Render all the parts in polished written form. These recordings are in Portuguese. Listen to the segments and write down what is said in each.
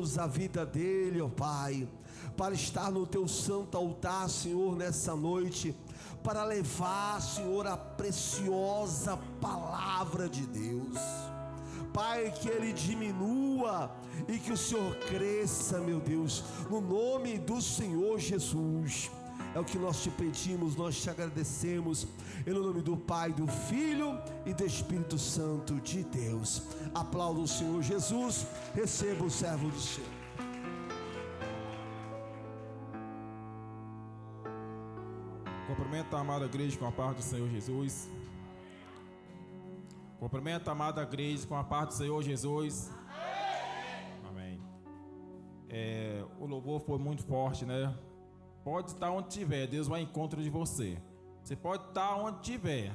Deus, a vida dele, ó Pai, para estar no teu santo altar, Senhor, nessa noite, para levar, Senhor, a preciosa palavra de Deus. Pai, que ele diminua e que o Senhor cresça, meu Deus, no nome do Senhor Jesus. É o que nós te pedimos, nós te agradecemos, em nome do Pai, do Filho e do Espírito Santo de Deus. Aplauda o Senhor Jesus, receba o servo do Senhor. Cumprimento a amada igreja com a paz do Senhor Jesus. Cumprimento a amada igreja com a paz do Senhor Jesus. Amém. O louvor foi muito forte, né? Pode estar onde tiver, Deus vai ao encontro de você. Você pode estar onde tiver.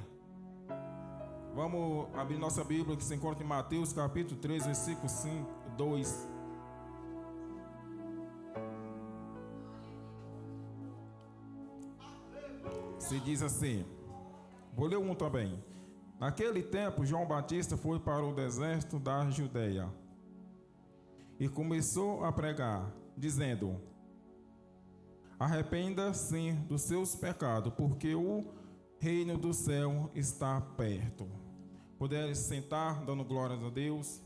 Vamos abrir nossa Bíblia, que se encontra em Mateus capítulo 3, versículo 2. Se diz assim, vou ler um também. Naquele tempo, João Batista foi para o deserto da Judeia e começou a pregar, dizendo: arrependa-se dos seus pecados, porque o reino do céu está perto. Puder sentar, dando glórias a Deus.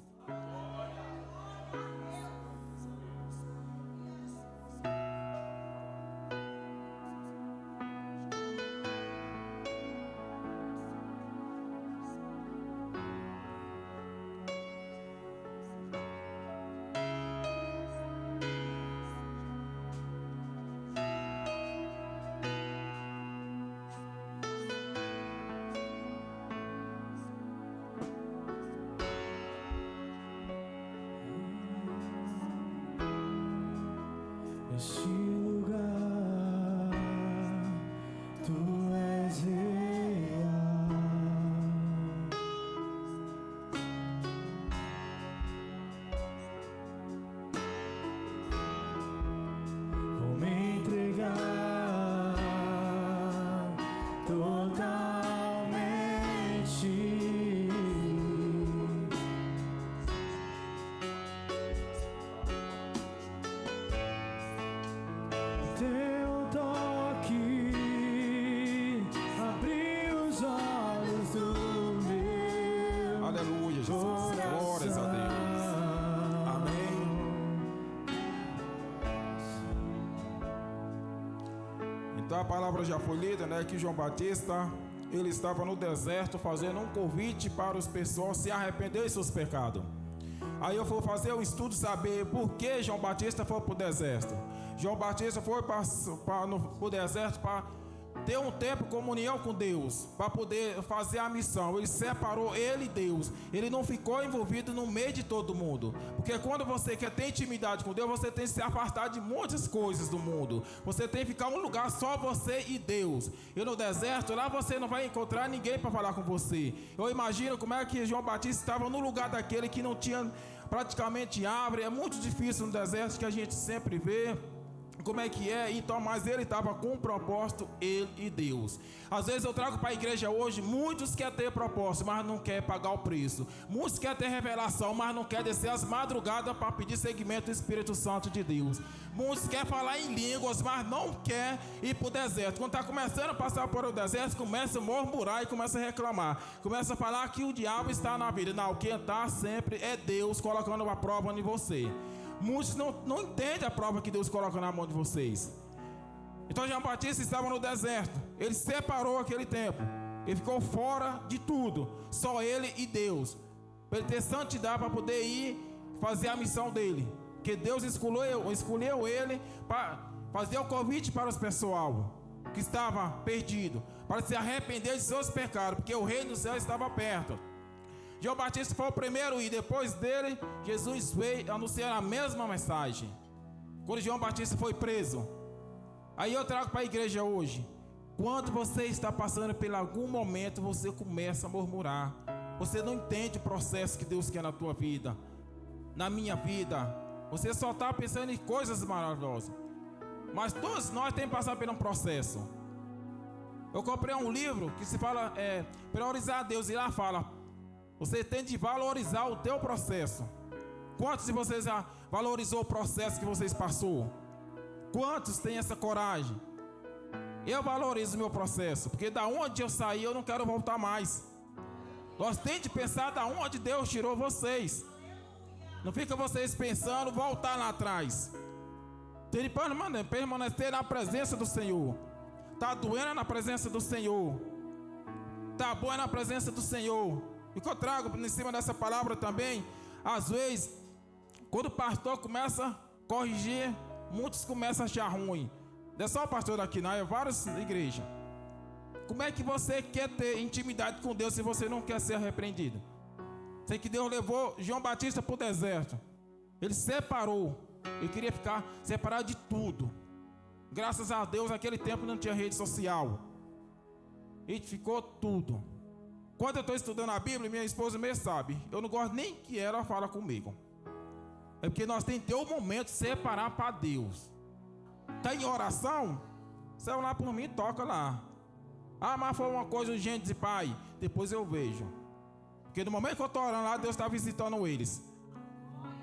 Este lugar, tu és real. Vou me entregar totalmente. Teu toque abriu os olhos do meu Aleluia, Jesus. coração. Glórias a Deus. Amém. Então a palavra já foi lida, né? Que João Batista, ele estava no deserto fazendo um convite para os pessoas se arrependerem de seus pecados. Aí eu vou fazer um estudo, saber por que João Batista foi para o deserto. João Batista foi para o deserto para ter um tempo de comunhão com Deus, para poder fazer a missão. Ele separou ele e Deus. Ele não ficou envolvido no meio de todo mundo. Porque quando você quer ter intimidade com Deus, você tem que se afastar de muitas coisas do mundo. Você tem que ficar em um lugar só você e Deus. E no deserto, lá você não vai encontrar ninguém para falar com você. Eu imagino como é que João Batista estava no lugar daquele que não tinha praticamente árvore. É muito difícil no deserto, que a gente sempre vê como é que é. Então, mas ele estava com um propósito, ele e Deus. Às vezes eu trago para a igreja hoje, muitos querem ter propósito, mas não querem pagar o preço. Muitos querem ter revelação, mas não querem descer as madrugadas para pedir seguimento do Espírito Santo de Deus. Muitos querem falar em línguas, mas não querem ir para o deserto. Quando está começando a passar por o deserto, começa a murmurar e começa a reclamar. Começa a falar que o diabo está na vida. Não, quem está sempre é Deus colocando uma prova em você. Muitos não entendem a prova que Deus coloca na mão de vocês. Então João Batista estava no deserto. Ele separou aquele tempo. Ele ficou fora de tudo. Só ele e Deus. Para ele ter santidade para poder ir fazer a missão dele. Porque Deus escolheu ele para fazer o convite para os pessoal que estava perdido, para se arrepender de seus pecados, porque o reino do céu estava perto. João Batista foi o primeiro e depois dele, Jesus veio anunciar a mesma mensagem. Quando João Batista foi preso. Aí eu trago para a igreja hoje. Quando você está passando por algum momento, você começa a murmurar. Você não entende o processo que Deus quer na tua vida. Na minha vida. Você só está pensando em coisas maravilhosas. Mas todos nós temos que passar por um processo. Eu comprei um livro que se fala priorizar Deus. E lá fala: você tem de valorizar o teu processo. Quantos de vocês já valorizou o processo que vocês passou? Quantos têm essa coragem? Eu valorizo o meu processo, porque da onde eu saí eu não quero voltar mais. Nós temos de pensar da onde Deus tirou vocês. Não fica vocês pensando voltar lá atrás. Tem de permanecer na presença do Senhor. Está doendo na presença do Senhor. Está bom na presença do Senhor. E o que eu trago em cima dessa palavra também, às vezes, quando o pastor começa a corrigir, muitos começam a achar ruim. Não é só o pastor aqui, não, é várias igrejas. Como é que você quer ter intimidade com Deus se você não quer ser repreendido? Sei que Deus levou João Batista para o deserto. Ele separou. Ele queria ficar separado de tudo. Graças a Deus, naquele tempo não tinha rede social. Ele ficou tudo. Quando eu estou estudando a Bíblia, minha esposa mesmo sabe, eu não gosto nem que ela fale comigo. É porque nós temos que ter um momento de separar para Deus. Está em oração? Sai lá por mim, toca lá. Ah, mas foi uma coisa urgente de pai. Depois eu vejo. Porque no momento que eu estou orando lá, Deus está visitando eles.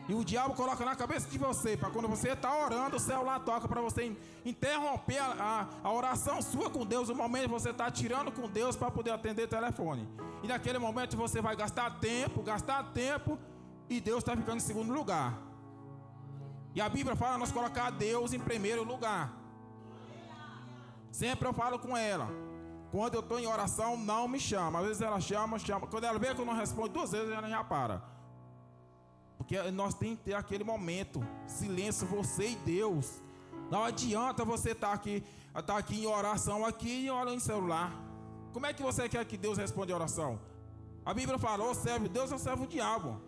E o diabo coloca na cabeça de você, para quando você está orando, o céu lá toca para você interromper a oração sua com Deus. No momento que você está tirando com Deus para poder atender o telefone. E naquele momento você vai gastar tempo, e Deus está ficando em segundo lugar. E a Bíblia fala nós colocar Deus em primeiro lugar. Sempre eu falo com ela. Quando eu estou em oração, não me chama. Às vezes ela chama. Quando ela vê que eu não respondo 2 vezes, ela já para. Porque nós temos que ter aquele momento, silêncio, você e Deus. Não adianta você estar aqui em oração aqui e olhando no celular. Como é que você quer que Deus responda a oração? A Bíblia fala, ou serve Deus ou serve o diabo.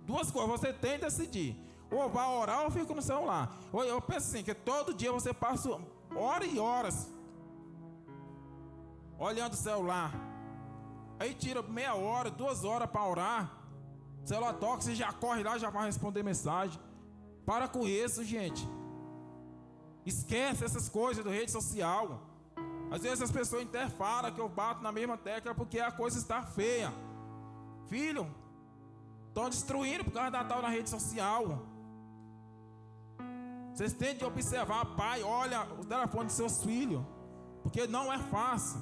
2 coisas, você tem que decidir. Ou vai orar ou fica no celular. Eu penso assim, que todo dia você passa horas e horas olhando o celular. Aí tira meia hora, 2 horas para orar. O celular toca, você já corre lá, já vai responder mensagem. Para com isso, gente. Esquece essas coisas da rede social. Às vezes as pessoas até falam que eu bato na mesma tecla porque a coisa está feia. Filho, estão destruindo por causa da tal na rede social. Vocês têm de observar, pai, olha o telefone de seus filhos. Porque não é fácil.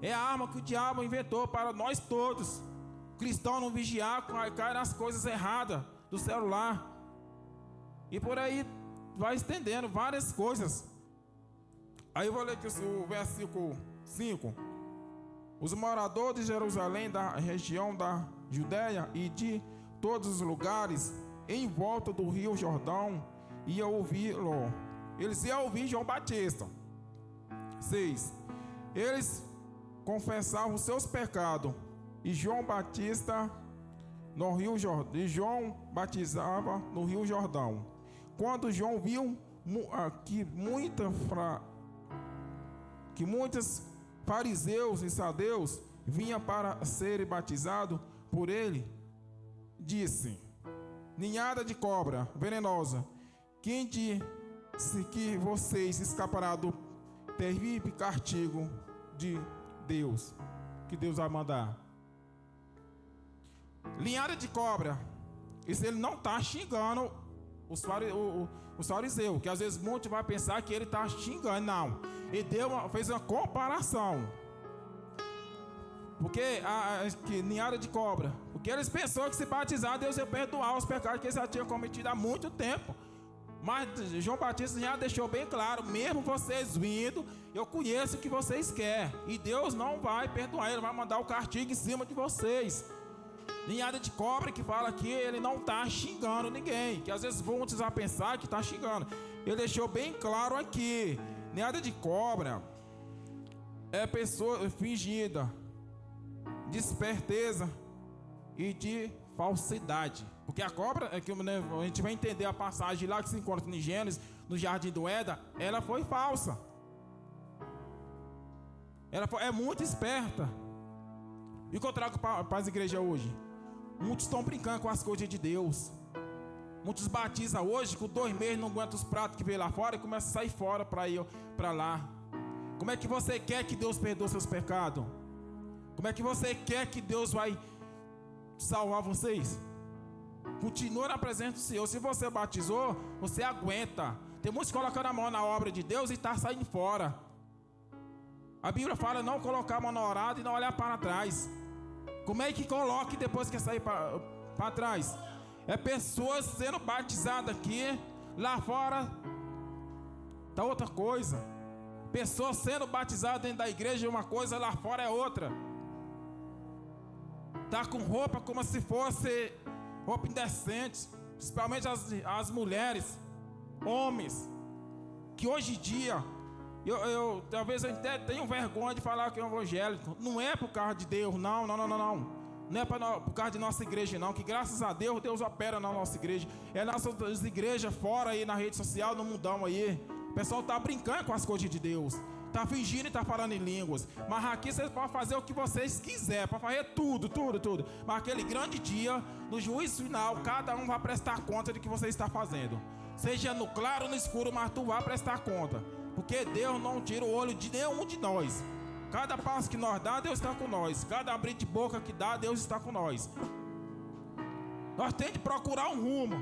É a arma que o diabo inventou para nós todos. O cristão não vigiar, cai nas coisas erradas do celular. E por aí vai estendendo várias coisas. Aí eu vou ler aqui o versículo 5. Os moradores de Jerusalém, da região da Judéia e de todos os lugares em volta do rio Jordão, iam ouvi-lo. Eles iam ouvir João Batista. 6. Eles confessavam os seus pecados e João Batista no rio Jordão. E João batizava no rio Jordão. Quando João viu que muitos fariseus e saduceus vinham para serem batizados por ele, disse: ninhada de cobra venenosa, quem disse que vocês escaparão do terrível castigo de Deus, que Deus vai mandar? Linhada de cobra. Isso ele não está xingando os fariseus, que às vezes muitos vão pensar que ele está xingando. Não, ele fez uma comparação. Porque que ninhada de cobra, porque eles pensaram que se batizar Deus ia perdoar os pecados que eles já tinham cometido há muito tempo. Mas João Batista já deixou bem claro, mesmo vocês vindo, eu conheço o que vocês querem, e Deus não vai perdoar, Ele vai mandar o castigo em cima de vocês. Ninhada de cobra, que fala que ele não está xingando ninguém, que às vezes vão precisar pensar que está xingando. Ele deixou bem claro aqui, ninhada de cobra é pessoa fingida, de esperteza e de falsidade. Porque a cobra, é que a gente vai entender a passagem lá que se encontra em Gênesis, no jardim do Éden, ela foi falsa. Ela é muito esperta. E o que eu trago para as igrejas hoje? Muitos estão brincando com as coisas de Deus. Muitos batizam hoje, com 2 meses não aguentam os pratos que veio lá fora e começam a sair fora para ir para lá. Como é que você quer que Deus perdoe seus pecados? Como é que você quer que Deus vai salvar vocês? Continua na presença do Senhor. Se você batizou, você aguenta. Tem muitos colocando a mão na obra de Deus e está saindo fora. A Bíblia fala não colocar a mão na orada e não olhar para trás. Como é que coloca e depois quer sair para trás? É pessoas sendo batizadas aqui, lá fora está outra coisa. Pessoas sendo batizadas dentro da igreja é uma coisa, lá fora é outra. Está com roupa como se fosse roupa indecente, principalmente as mulheres, homens, que hoje em dia, talvez eu até tenha vergonha de falar que é evangélico. Não é por causa de Deus, não. Não é por causa de nossa igreja, não. Que graças a Deus, Deus opera na nossa igreja. É nossas igrejas fora aí na rede social, no mundão aí. O pessoal tá brincando com as coisas de Deus. Tá fingindo e tá falando em línguas. Mas aqui vocês podem fazer o que vocês quiserem. Para fazer tudo. Mas aquele grande dia, no juízo final, cada um vai prestar conta de que você está fazendo. Seja no claro ou no escuro, mas tu vai prestar conta. Porque Deus não tira o olho de nenhum de nós. Cada passo que nós dá, Deus está com nós. Cada abrir de boca que dá, Deus está com nós. Nós temos de procurar um rumo.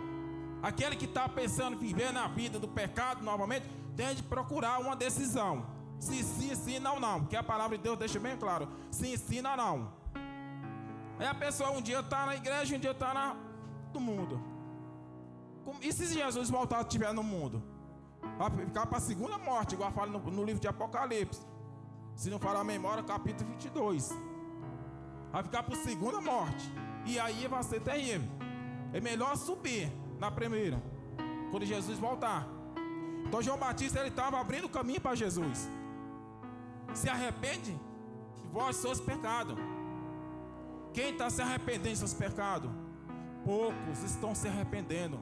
Aquele que está pensando em viver na vida do pecado novamente, tem de procurar uma decisão. Sim, não. Porque a palavra de Deus deixa bem claro. Sim, não. Aí a pessoa um dia está na igreja, um dia está no mundo. E se Jesus voltar e estiver no mundo? Vai ficar para a segunda morte, igual fala no livro de Apocalipse. Se não falar a memória, capítulo 22. Vai ficar para a segunda morte. E aí vai ser terrível. É melhor subir na primeira, quando Jesus voltar. Então João Batista, ele estava abrindo o caminho para Jesus. Se arrepende de vós seus pecados. Quem está se arrependendo de seus pecados? Poucos estão se arrependendo.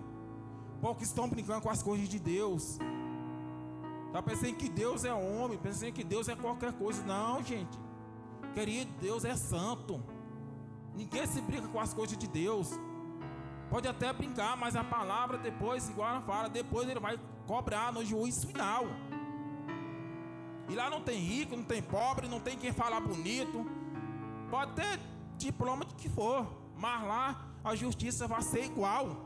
Poucos estão brincando com as coisas de Deus. Está pensando que Deus é homem, pensando que Deus é qualquer coisa. Não, gente. Querido, Deus é santo. Ninguém se brinca com as coisas de Deus. Pode até brincar, mas a palavra depois, igual ela fala, depois ele vai cobrar no juízo final. E lá não tem rico, não tem pobre, não tem quem falar bonito. Pode ter diploma de que for, mas lá a justiça vai ser igual.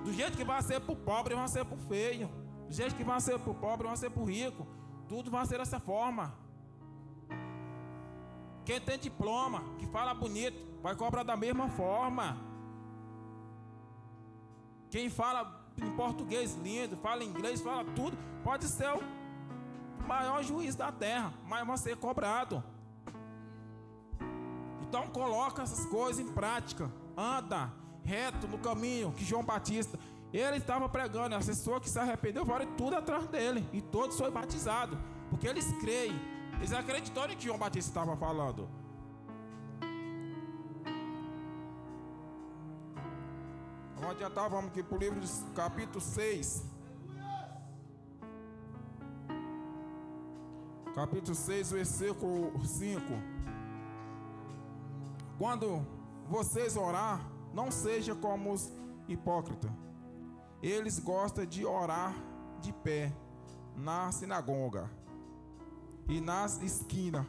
Do jeito que vai ser para o pobre, vai ser para o feio. Do jeito que vai ser para o pobre, vai ser para o rico. Tudo vai ser dessa forma. Quem tem diploma, que fala bonito, vai cobrar da mesma forma. Quem fala em português lindo, fala inglês, fala tudo, pode ser o maior juiz da terra, mas vai ser cobrado. Então coloca essas coisas em prática. Anda reto no caminho que João Batista, ele estava pregando. As pessoas que se arrependeu foram tudo atrás dele, e todos foram batizados, porque eles creem. Eles acreditaram no que João Batista estava falando. Vamos adiantar, vamos aqui para o livro de capítulo 6. Capítulo 6, versículo 5. Quando vocês orar, não seja como os hipócritas. Eles gostam de orar de pé na sinagoga e nas esquinas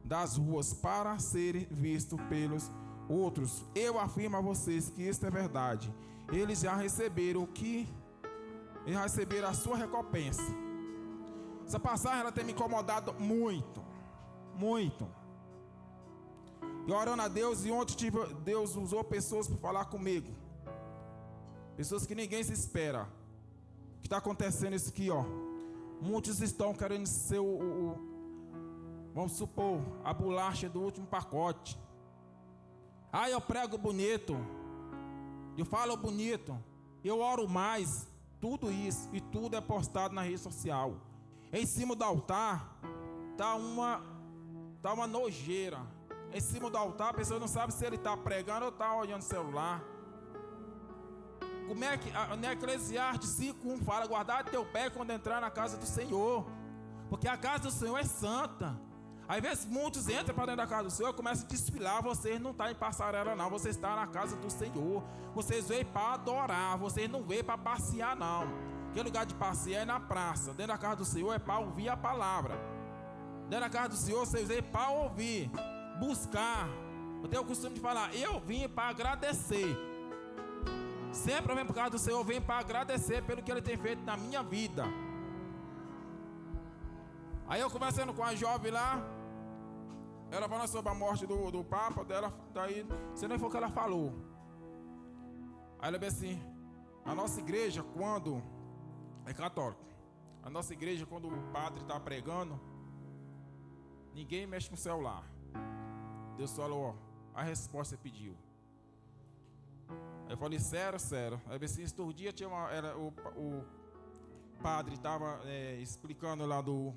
das ruas para serem vistos pelos outros. Eu afirmo a vocês que isso é verdade. Eles já receberam a sua recompensa. Essa passagem ela tem me incomodado muito. E orando a Deus, e ontem Deus usou pessoas para falar comigo. Pessoas que ninguém se espera. O que está acontecendo isso aqui, ó? Muitos estão querendo ser vamos supor, a bolacha do último pacote. Ah, eu prego bonito, eu falo bonito, eu oro mais. Tudo isso, e tudo é postado na rede social. Em cima do altar tá uma nojeira. Em cima do altar a pessoa não sabe se ele está pregando ou está olhando o celular. Como é que na Eclesiastes 5:1 fala: guardar teu pé quando entrar na casa do Senhor, porque a casa do Senhor é santa. Às vezes muitos entram para dentro da casa do Senhor e começam a desfilar. Vocês não estão em passarela não, vocês estão na casa do Senhor. Vocês veem para adorar, vocês não veem para passear não. Aquele lugar de passear é na praça. Dentro da casa do Senhor é para ouvir a palavra. Dentro da casa do Senhor vocês veem para ouvir, buscar, Eu tenho o costume de falar, eu vim para agradecer. Sempre eu venho por causa do Senhor, eu venho para agradecer pelo que Ele tem feito na minha vida. Aí eu conversando com a jovem lá, ela falando sobre a morte do Papa dela, daí, você nem foi o que ela falou. Aí ela disse assim, a nossa igreja, quando é católica, a nossa igreja, quando o padre está pregando, ninguém mexe com o celular. Deus falou, ó, a resposta pediu. Eu falei, sério. Aí assim, esses dias tinha o padre estava explicando lá do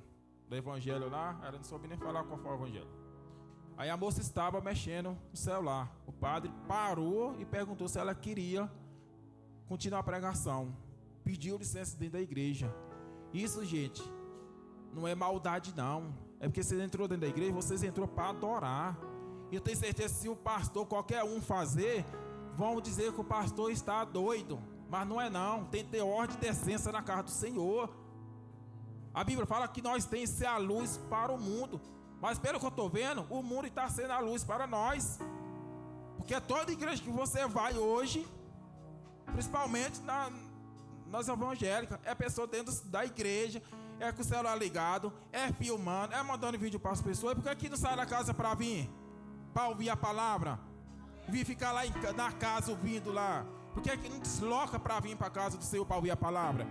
evangelho lá, ela não soube nem falar qual foi o evangelho. Aí a moça estava mexendo no celular. O padre parou e perguntou se ela queria continuar a pregação. Pediu licença dentro da igreja. Isso, gente, não é maldade não. É porque você entrou dentro da igreja, vocês entrou para adorar. E eu tenho certeza que se o pastor, qualquer um fazer, vão dizer que o pastor está doido. Mas não é não. Tem que ter ordem e decência na casa do Senhor. A Bíblia fala que nós temos que ser a luz para o mundo. Mas pelo que eu estou vendo, o mundo está sendo a luz para nós. Porque toda igreja que você vai hoje, principalmente nas evangélicas, é pessoa dentro da igreja, é com o celular ligado, é filmando, é mandando vídeo para as pessoas. Por que aqui não sai da casa para vir? Para ouvir a palavra? Vir ficar lá na casa ouvindo lá? Por que aqui não desloca para vir para a casa do Senhor para ouvir a palavra?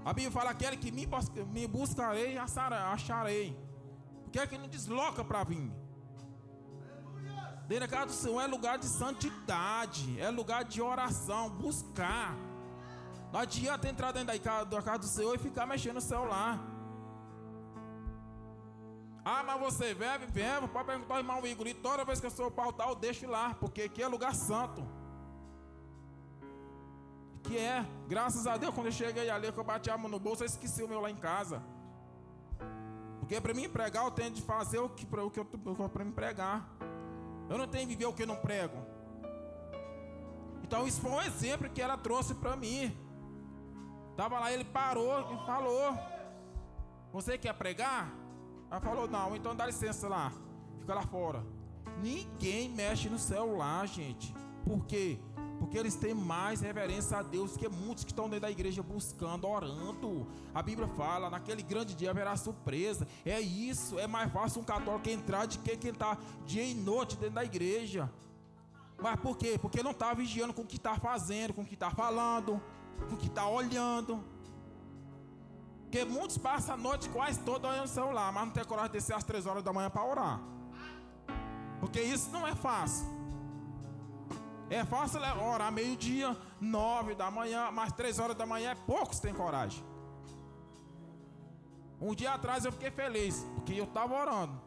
A Bíblia fala, aquele que me buscarei, acharei. Por que aqui não desloca para vir? Dentro da casa do Senhor é lugar de santidade, é lugar de oração, buscar. Não adianta entrar dentro da casa do Senhor e ficar mexendo no celular. Ah, mas você bebe, pode perguntar ao irmão Igor. E toda vez que eu sou para o altar, eu deixo lá, porque aqui é lugar santo. Que é, graças a Deus, quando eu cheguei ali, que eu bati a mão no bolso, eu esqueci o meu lá em casa. Porque para mim pregar, eu tenho de fazer o que para me pregar. Eu não tenho de viver o que eu não prego. Então isso foi um exemplo que ela trouxe para mim. Estava lá, ele parou e falou, você quer pregar? Ela falou, não, então dá licença lá, fica lá fora. Ninguém mexe no celular, gente. Por quê? Porque eles têm mais reverência a Deus que muitos que estão dentro da igreja buscando, orando. A Bíblia fala, naquele grande dia haverá surpresa. É isso, é mais fácil um católico entrar do que quem está dia e noite dentro da igreja. Mas por quê? Porque não está vigiando com o que está fazendo, com o que está falando, com o que está olhando. Porque muitos passam a noite quase toda olhando o celular, mas não tem coragem de descer às 3 horas da manhã para orar. Porque isso não é fácil. É fácil orar meio-dia, 9 da manhã, mas 3 horas da manhã é poucos têm coragem. Um dia atrás eu fiquei feliz, porque eu estava orando.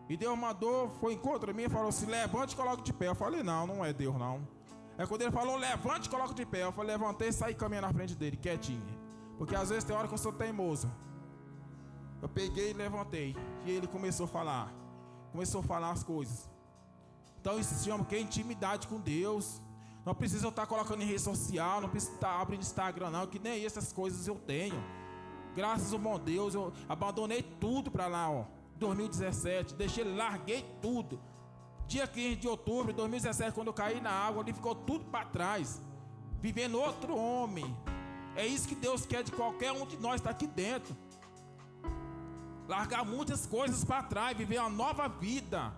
E Deus mandou, foi contra mim e falou assim, levante e coloque de pé. Eu falei, não é Deus não. É quando ele falou, levante e coloque de pé. Eu falei, levantei e saí caminhando na frente dele, quietinho. Porque às vezes tem hora que eu sou teimoso. Eu peguei e levantei. E ele começou a falar. Começou a falar as coisas. Então isso se chama que é intimidade com Deus. Não precisa eu estar colocando em rede social, não precisa estar abrindo Instagram não, que nem essas coisas eu tenho. Graças ao bom Deus, eu abandonei tudo para lá, ó. 2017, larguei tudo. Dia 15 de outubro de 2017, quando eu caí na água, ali ficou tudo para trás. Vivendo outro homem. É isso que Deus quer de qualquer um de nós que está aqui dentro. Largar muitas coisas para trás, viver uma nova vida.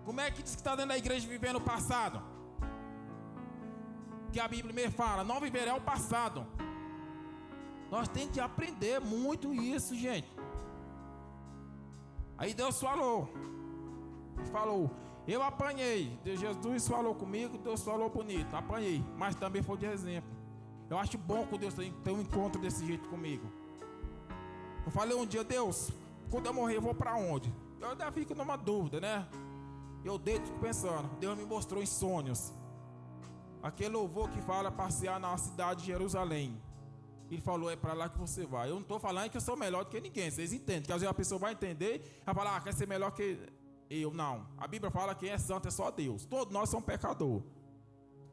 Como é que diz que está dentro da igreja vivendo o passado? Que a Bíblia me fala, não viverá o passado. Nós temos que aprender muito isso, gente. Aí Deus falou, eu apanhei. Jesus falou comigo, Deus falou bonito, apanhei, mas também foi de exemplo. Eu acho bom que Deus tenha um encontro desse jeito comigo. Eu falei um dia, Deus, quando eu morrer eu vou para onde? Eu ainda fico numa dúvida, né? Eu deito pensando, Deus me mostrou em sonhos. Aquele louvor que fala passear na cidade de Jerusalém. Ele falou, é para lá que você vai. Eu não estou falando que eu sou melhor do que ninguém, vocês entendem. Que às vezes a pessoa vai entender e vai falar, quer ser melhor que eu. Não, a Bíblia fala que quem é santo é só Deus. Todos nós somos pecadores.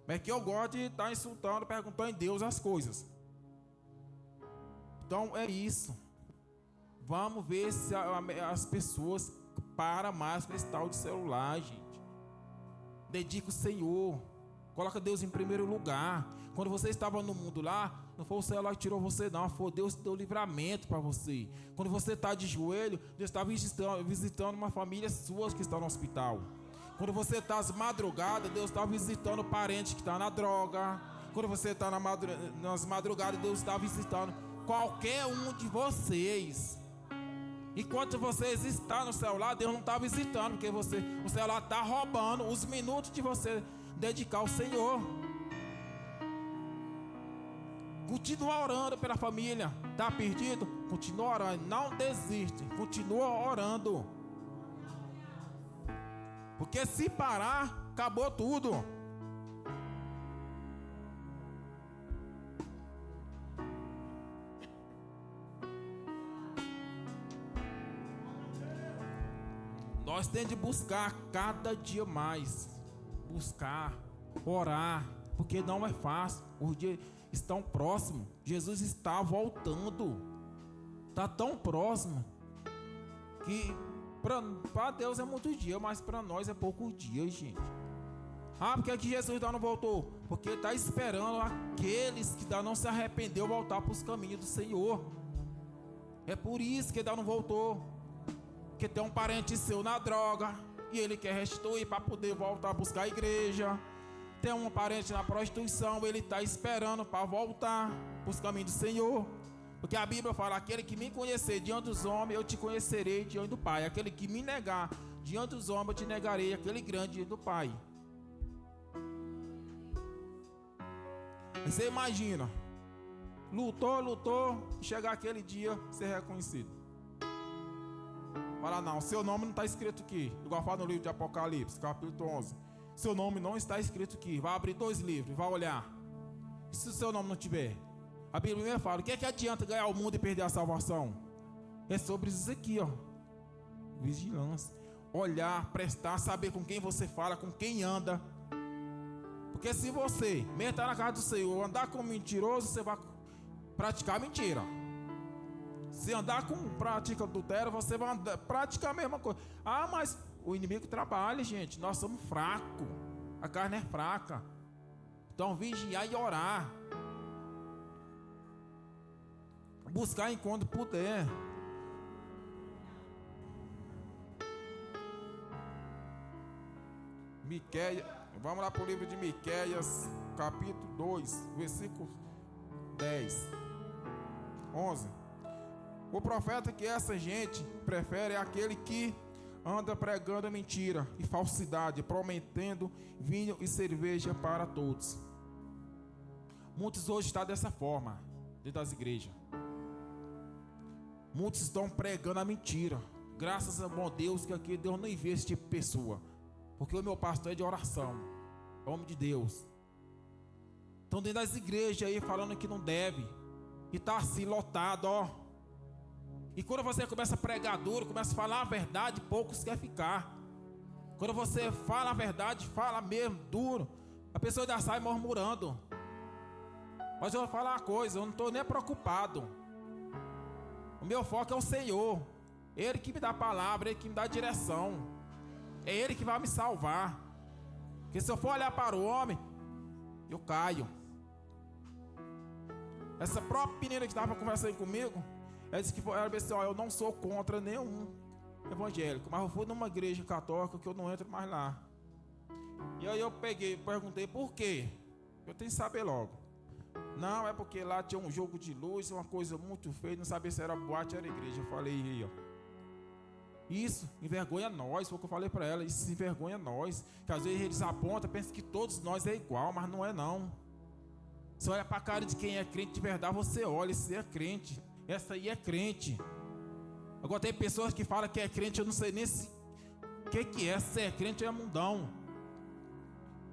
Mas que eu gosto de estar insultando, perguntando em Deus as coisas. Então é isso. Vamos ver se as pessoas para mais com esse tal de celular, gente. Dedica o Senhor. Coloca Deus em primeiro lugar. Quando você estava no mundo lá, não foi o celular que tirou você, não. Foi Deus que deu livramento para você. Quando você está de joelho, Deus está visitando uma família sua que está no hospital. Quando você está às madrugadas, Deus está visitando o parente que está na droga. Quando você está nas madrugadas, Deus está visitando qualquer um de vocês. Enquanto vocês estão no celular, Deus não está visitando, porque o celular está roubando os minutos de você dedicar ao Senhor. Continua orando pela família. Está perdido? Continua orando. Não desiste. Continua orando. Porque se parar, acabou tudo. Nós temos de buscar cada dia mais. Buscar, orar, porque não é fácil. Os dias estão próximos. Jesus está voltando. Está tão próximo que para Deus é muito dia, mas para nós é pouco dia, gente. Por que Jesus ainda não voltou? Porque está esperando aqueles que ainda não se arrependeu voltar para os caminhos do Senhor. É por isso que ainda não voltou. Porque tem um parente seu na droga e ele quer restituir para poder voltar a buscar a igreja. Tem um parente na prostituição, ele está esperando para voltar para os caminhos do Senhor. Porque a Bíblia fala: aquele que me conhecer diante dos homens, eu te conhecerei diante do Pai. Aquele que me negar diante dos homens, eu te negarei, aquele grande diante do Pai. Você imagina, lutou, chegar aquele dia, ser reconhecido. Fala: não, seu nome não está escrito aqui. Igual fala no livro de Apocalipse, capítulo 11. Seu nome não está escrito aqui. Vai abrir 2 livros, vai olhar. E se o seu nome não tiver? A Bíblia fala: o que é que adianta ganhar o mundo e perder a salvação? É sobre isso aqui, ó. Vigilância. Olhar, prestar, saber com quem você fala, com quem anda. Porque se você mesmo estar na casa do Senhor, andar com mentiroso, você vai praticar mentira. Se andar com prática adultério, você vai praticar a mesma coisa. Mas o inimigo trabalha, gente. Nós somos fracos. A carne é fraca. Então vigiar e orar. Buscar enquanto puder. Miqueias, vamos lá para o livro de Miqueias, capítulo 2, versículo 10, 11. O profeta que essa gente prefere é aquele que anda pregando mentira e falsidade, prometendo vinho e cerveja para todos. Muitos hoje estão dessa forma, dentro das igrejas. Muitos estão pregando a mentira. Graças a bom Deus que aqui Deus não envia esse tipo de pessoa. Porque o meu pastor é de oração, é homem de Deus. Estão dentro das igrejas aí falando que não deve. E está assim lotado, ó. E quando você começa a pregar duro, começa a falar a verdade, poucos querem ficar. Quando você fala a verdade, fala mesmo duro, a pessoa já sai murmurando. Mas eu vou falar uma coisa, eu não estou nem preocupado. O meu foco é o Senhor. Ele que me dá a palavra, Ele que me dá a direção. É Ele que vai me salvar. Porque se eu for olhar para o homem, eu caio. Essa própria menina que estava conversando comigo, ela disse que ela disse: eu não sou contra nenhum evangélico, mas eu fui numa igreja católica que eu não entro mais lá. E aí eu perguntei por quê. Eu tenho que saber logo. Não, é porque lá tinha um jogo de luz, uma coisa muito feia, não sabia se era boate ou era igreja. Eu falei: aí, ó. Isso envergonha nós, foi o que eu falei para ela. Isso envergonha nós. Que às vezes eles apontam, pensam que todos nós é igual, mas não é não. Você olha para a cara de quem é crente de verdade, você olha, esse é crente. Essa aí é crente. Agora tem pessoas que falam que é crente, eu não sei nem o que é, se é crente ou é mundão.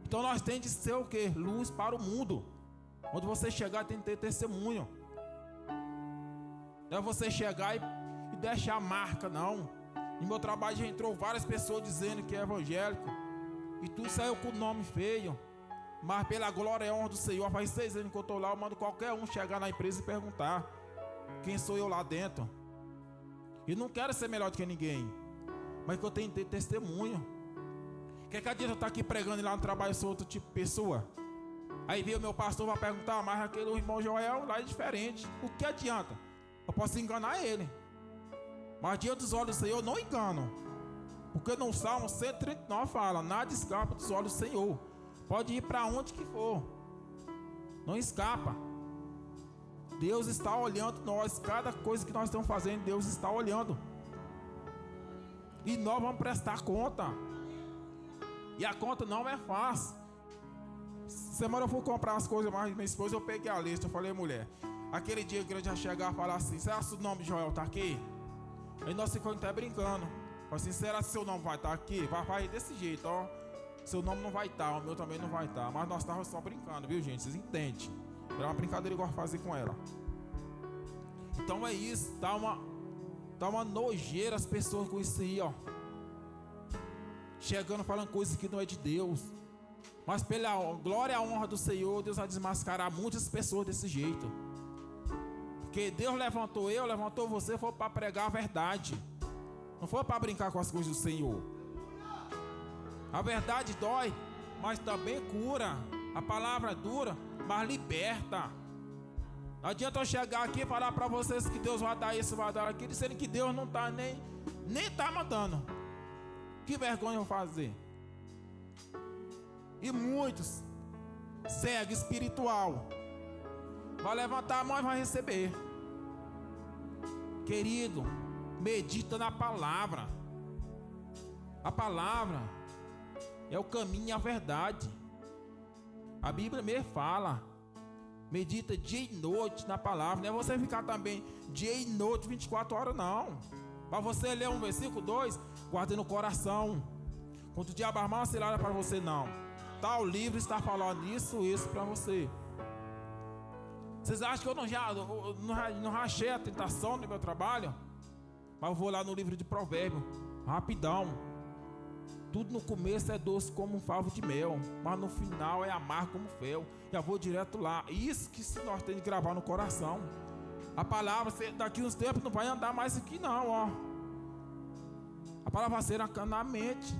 Então nós temos de ser o quê? Luz para o mundo. Quando você chegar, tem que ter testemunho. Não é você chegar e deixar a marca, não. No meu trabalho já entrou várias pessoas dizendo que é evangélico. E tudo saiu com o nome feio. Mas pela glória e honra do Senhor, faz 6 anos que eu estou lá, eu mando qualquer um chegar na empresa e perguntar quem sou eu lá dentro. E não quero ser melhor do que ninguém. mas que eu tenho que ter testemunho. Que adianta eu estar aqui pregando e lá no trabalho sou outro tipo de pessoa? Aí vem o meu pastor vai perguntar, mas aquele irmão Joel lá é diferente. O que adianta? Eu posso enganar ele, mas diante dos olhos do Senhor eu não engano. Porque no Salmo 139 fala, nada escapa dos olhos do Senhor. Pode ir para onde que for, não escapa. Deus está olhando nós, cada coisa que nós estamos fazendo, Deus está olhando. E nós vamos prestar conta. E a conta não é fácil. Semana eu fui comprar as coisas, mas minha esposa, eu peguei a lista, eu falei, mulher, aquele dia que a gente ia chegar e falar assim, será que o nome de Joel está aqui? Aí nós ficamos até brincando. Falei assim, será que seu nome vai estar aqui? Vai desse jeito, ó. Seu nome não vai estar, o meu também não vai estar. Mas nós estávamos só brincando, viu, gente? Vocês entendem? Era uma brincadeira igual fazer com ela. Então é isso, dá uma nojeira as pessoas com isso aí, ó. Chegando falando coisas que não é de Deus. Mas pela glória e a honra do Senhor, Deus vai desmascarar muitas pessoas desse jeito. Porque Deus levantou você, foi para pregar a verdade. Não foi para brincar com as coisas do Senhor. A verdade dói, mas também cura. A palavra é dura, mas liberta. Não adianta eu chegar aqui e falar para vocês que Deus vai dar isso, vai dar aquilo, dizendo que Deus não está nem está mandando. Que vergonha eu vou fazer. E muitos cego espiritual vai levantar a mão e vai receber. Querido, medita na palavra. A palavra é o caminho e a verdade. A Bíblia mesmo fala, medita dia e noite na palavra. Não é você ficar também dia e noite 24 horas não. Para você ler um versículo 2, guarde no coração. Quando o diabo armar uma cilada para você, não. Tal livro está falando isso para você. Vocês acham que eu não rachei a tentação no meu trabalho? Mas eu vou lá no livro de Provérbios, rapidão. Tudo no começo é doce como um favo de mel, mas no final é amargo como fel. Já vou direto lá. Isso que nós temos que gravar no coração. A palavra, daqui uns tempos não vai andar mais aqui não, ó. A palavra vai ser na mente.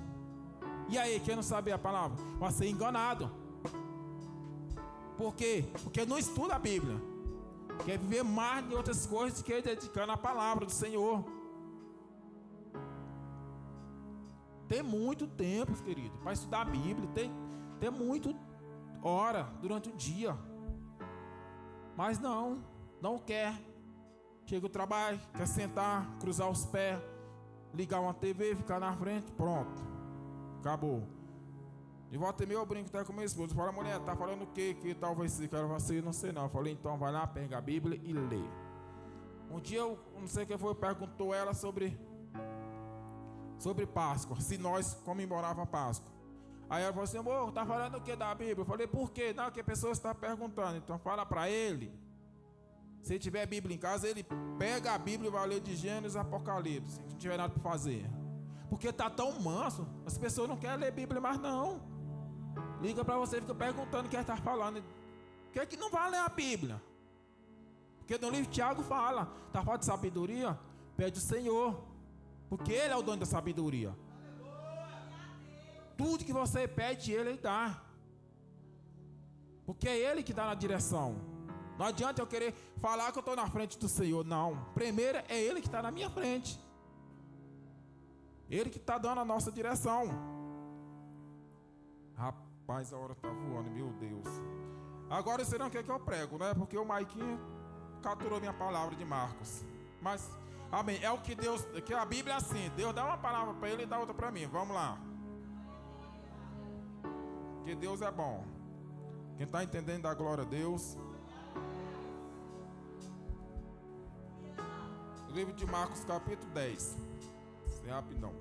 E aí, quem não sabe a palavra? Vai ser enganado. Por quê? Porque não estuda a Bíblia. Quer viver mais de outras coisas que dedicando a palavra do Senhor. Tem muito tempo, querido, para estudar a Bíblia. Tem muito hora durante o dia. Mas não quer. Chega o trabalho, quer sentar, cruzar os pés, ligar uma TV, ficar na frente, pronto. Acabou. De volta e meia eu brinco até com minha esposa. Fala, mulher, tá falando o quê? Que talvez se quero você, não sei não. Eu falei, então vai lá, pega a Bíblia e lê. Um dia eu não sei quem foi, perguntou ela sobre Páscoa, se nós comemorava Páscoa. Aí ela falou assim, amor, tá falando o que da Bíblia? Eu falei, por quê? Não, que a pessoa está perguntando. Então fala para ele. Se ele tiver Bíblia em casa, ele pega a Bíblia e vai ler de Gênesis e Apocalipse. Se não tiver nada para fazer. Porque tá tão manso, as pessoas não querem ler Bíblia mais não. Liga para você e fica perguntando o que ele está falando. Por que não vai ler a Bíblia? Porque no livro de Tiago fala, está falando de sabedoria? Pede o Senhor. Porque Ele é o dono da sabedoria. Tudo que você pede, Ele dá. Porque é Ele que dá na direção. Não adianta eu querer falar que eu estou na frente do Senhor. Não. Primeiro é Ele que está na minha frente. Ele que está dando a nossa direção. Rapaz, a hora está voando, meu Deus. Agora será o que eu prego, né? Porque o Maiquinho capturou minha palavra de Marcos. Mas, amém, é o que Deus, que a Bíblia é assim, Deus dá uma palavra para ele e dá outra para mim. Vamos lá. Que Deus é bom. Quem está entendendo, dá glória a Deus. Livro de Marcos, capítulo 10. É rapidão.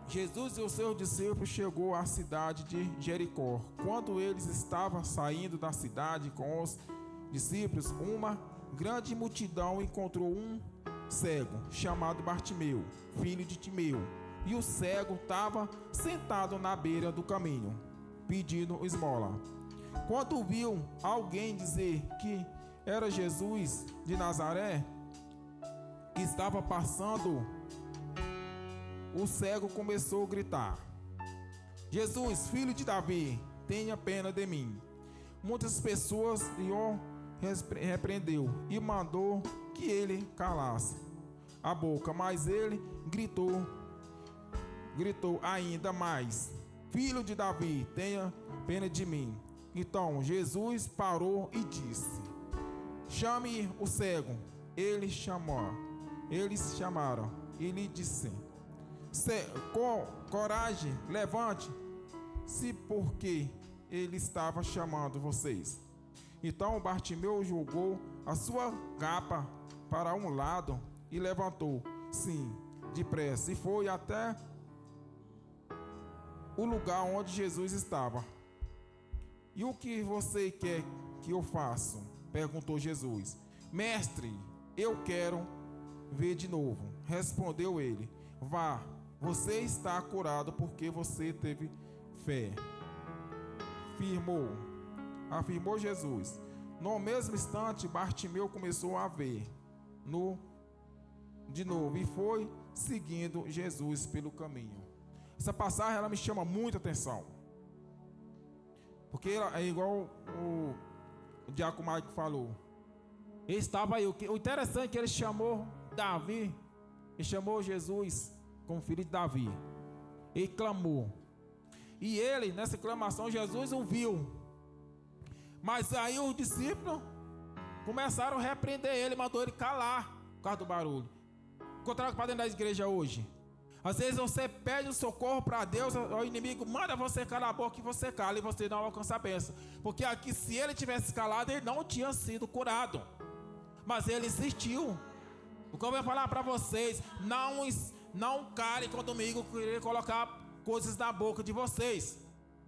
Jesus e os seus discípulos chegou à cidade de Jericó. Quando eles estavam saindo da cidade com os discípulos, uma grande multidão encontrou um cego chamado Bartimeu, filho de Timeu. E o cego estava sentado na beira do caminho, pedindo esmola. Quando viu alguém dizer que era Jesus de Nazaré, que estava passando, o cego começou a gritar: Jesus, filho de Davi, tenha pena de mim. Muitas pessoas o repreendeu e mandou que ele calasse a boca, mas ele gritou ainda mais: Filho de Davi, tenha pena de mim. Então Jesus parou e disse: Chame o cego. Eles chamaram e lhe disse: coragem, levante-se, porque ele estava chamando vocês. Então Bartimeu jogou a sua capa para um lado e levantou-se depressa e foi até o lugar onde Jesus estava. E o que você quer que eu faça? Perguntou Jesus. Mestre, eu quero ver de novo. Respondeu ele. Vá, você está curado porque você teve fé. Afirmou Jesus. No mesmo instante, Bartimeu começou a ver de novo e foi seguindo Jesus pelo caminho. Essa passagem ela me chama muita atenção, porque é igual o Diácono Mike falou. Ele estava aí. O interessante é que ele chamou Davi, ele chamou Jesus como filho de Davi. Ele clamou. E ele, nessa clamação, Jesus ouviu. Mas aí os discípulos começaram a repreender ele, mandou ele calar por causa do barulho. Encontraram para dentro da igreja hoje. Às vezes você pede um socorro para Deus, o inimigo manda você calar a boca e você cala e você não alcança a bênção. Porque aqui, se ele tivesse calado, ele não tinha sido curado. Mas ele insistiu. O que eu vou falar para vocês: não cale quando o inimigo querer colocar coisas na boca de vocês.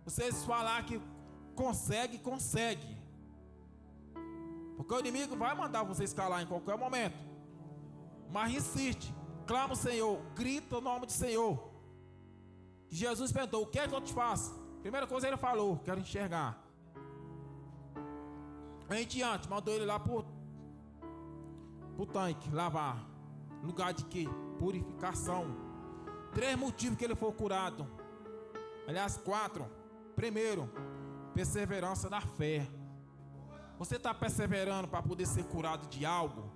Vocês falar que consegue. Porque o inimigo vai mandar vocês calar em qualquer momento. Mas insiste. Clama o Senhor, grita o nome do Senhor. Jesus perguntou: o que é que eu te faço? Primeira coisa ele falou: quero enxergar. Em diante, mandou ele lá pro tanque lavar. Lugar de quê? Purificação. 3 motivos que ele foi curado. Aliás, 4. Primeiro, perseverança na fé. Você está perseverando para poder ser curado de algo?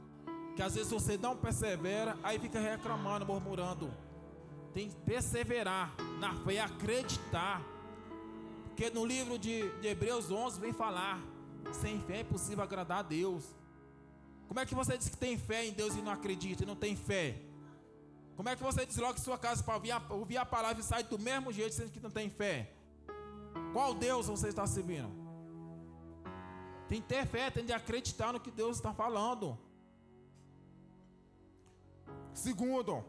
Que às vezes você não persevera, aí fica reclamando, murmurando. Tem que perseverar na fé e acreditar. Porque no livro de Hebreus 11 vem falar: sem fé é impossível agradar a Deus. Como é que você diz que tem fé em Deus e não acredita e não tem fé? Como é que você desloca sua casa para ouvir a palavra e sai do mesmo jeito sendo que não tem fé? Qual Deus você está servindo? Tem que ter fé, tem de acreditar no que Deus está falando. Segundo,